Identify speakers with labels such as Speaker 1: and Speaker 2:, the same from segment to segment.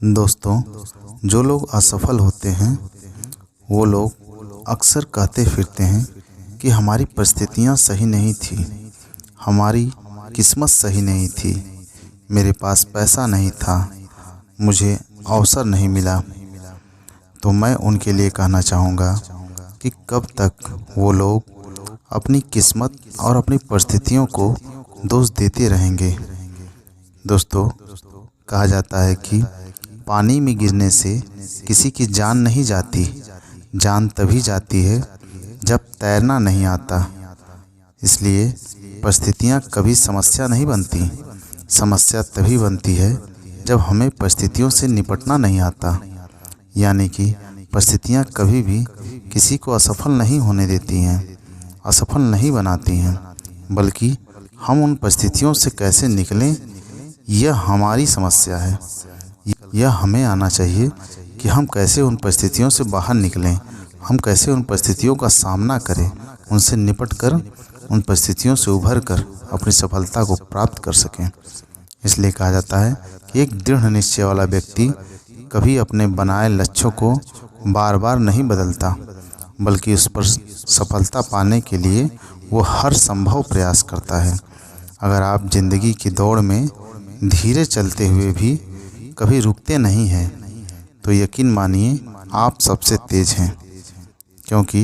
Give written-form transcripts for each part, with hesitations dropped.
Speaker 1: दोस्तों, जो लोग असफल होते हैं वो लोग अक्सर कहते फिरते हैं कि हमारी परिस्थितियां सही नहीं थी, हमारी किस्मत सही नहीं थी, मेरे पास पैसा नहीं था, मुझे अवसर नहीं मिला। तो मैं उनके लिए कहना चाहूँगा कि कब तक वो लोग अपनी किस्मत और अपनी परिस्थितियों को दोष देते रहेंगे। दोस्तों, कहा जाता है कि पानी में गिरने से किसी की जान नहीं जाती, जान तभी जाती है जब तैरना नहीं आता। इसलिए परिस्थितियाँ कभी समस्या नहीं बनती, समस्या तभी बनती है जब हमें परिस्थितियों से निपटना नहीं आता। यानी कि परिस्थितियाँ कभी भी किसी को असफल नहीं होने देती हैं, असफल नहीं बनाती हैं, बल्कि हम उन परिस्थितियों से कैसे निकलें यह हमारी समस्या है। यह हमें आना चाहिए कि हम कैसे उन परिस्थितियों से बाहर निकलें, हम कैसे उन परिस्थितियों का सामना करें, उनसे निपट कर उन परिस्थितियों से उभर कर अपनी सफलता को प्राप्त कर सकें। इसलिए कहा जाता है कि एक दृढ़ निश्चय वाला व्यक्ति कभी अपने बनाए लक्ष्यों को बार बार नहीं बदलता, बल्कि उस पर सफलता पाने के लिए वो हर संभव प्रयास करता है। अगर आप ज़िंदगी की दौड़ में धीरे चलते हुए भी कभी रुकते नहीं हैं तो यकीन मानिए आप सबसे तेज़ हैं। क्योंकि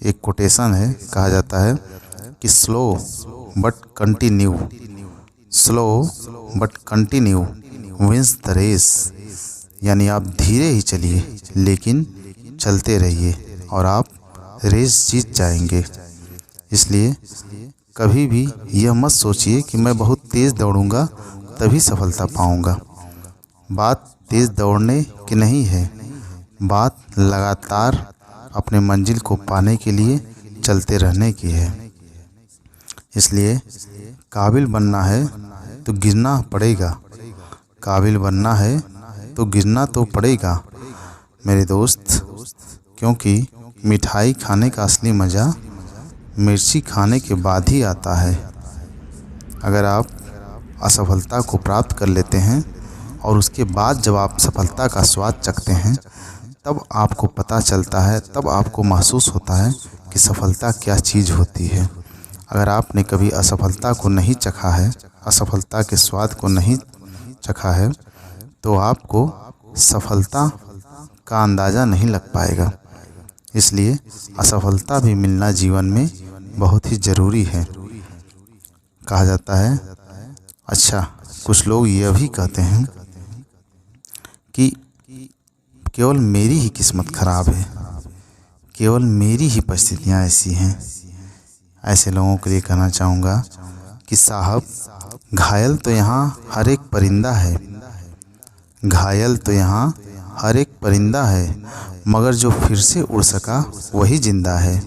Speaker 1: एक कोटेशन है, कहा जाता है कि slow but continue, slow but continue wins the race. यानी आप धीरे ही चलिए लेकिन चलते रहिए और आप रेस जीत जाएंगे। इसलिए कभी भी यह मत सोचिए कि मैं बहुत तेज़ दौड़ूंगा तभी सफलता पाऊंगा। बात तेज़ दौड़ने की नहीं है, बात लगातार अपने मंजिल को पाने के लिए चलते रहने की है। इसलिए काबिल बनना है तो गिरना पड़ेगा, काबिल बनना है तो गिरना तो पड़ेगा मेरे दोस्त। क्योंकि मिठाई खाने का असली मज़ा मिर्ची खाने के बाद ही आता है। अगर आप असफलता को प्राप्त कर लेते हैं और उसके बाद जब आप सफलता का स्वाद चखते हैं तब आपको पता चलता है, तब आपको महसूस होता है कि सफलता क्या चीज़ होती है। अगर आपने कभी असफलता को नहीं चखा है, असफलता के स्वाद को नहीं चखा है, तो आपको सफलता का अंदाज़ा नहीं लग पाएगा। इसलिए असफलता भी मिलना जीवन में बहुत ही ज़रूरी है। कहा जाता है, अच्छा, कुछ लोग यह भी कहते हैं कि केवल मेरी ही किस्मत ख़राब है, केवल मेरी ही परिस्थितियाँ ऐसी हैं। ऐसे लोगों के लिए कहना चाहूँगा कि साहब, घायल तो यहाँ हर एक परिंदा है, घायल तो यहाँ हर एक परिंदा है, मगर जो फिर से उड़ सका वही जिंदा है।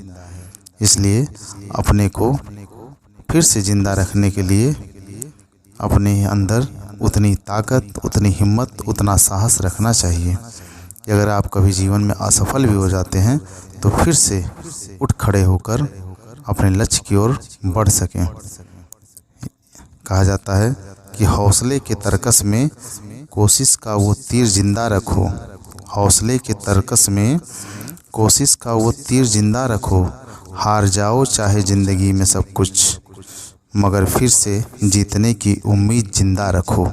Speaker 1: इसलिए अपने को फिर से ज़िंदा रखने के लिए अपने अंदर उतनी ताकत, उतनी हिम्मत, उतना साहस रखना चाहिए कि अगर आप कभी जीवन में असफल भी हो जाते हैं तो फिर से उठ खड़े होकर अपने लक्ष्य की ओर बढ़ सकें। कहा जाता है कि हौसले के तरकस में कोशिश का वो तीर जिंदा रखो, हौसले के तरकस में कोशिश का वो तीर जिंदा रखो, हार जाओ चाहे ज़िंदगी में सब कुछ, मगर फिर से जीतने की उम्मीद जिंदा रखो।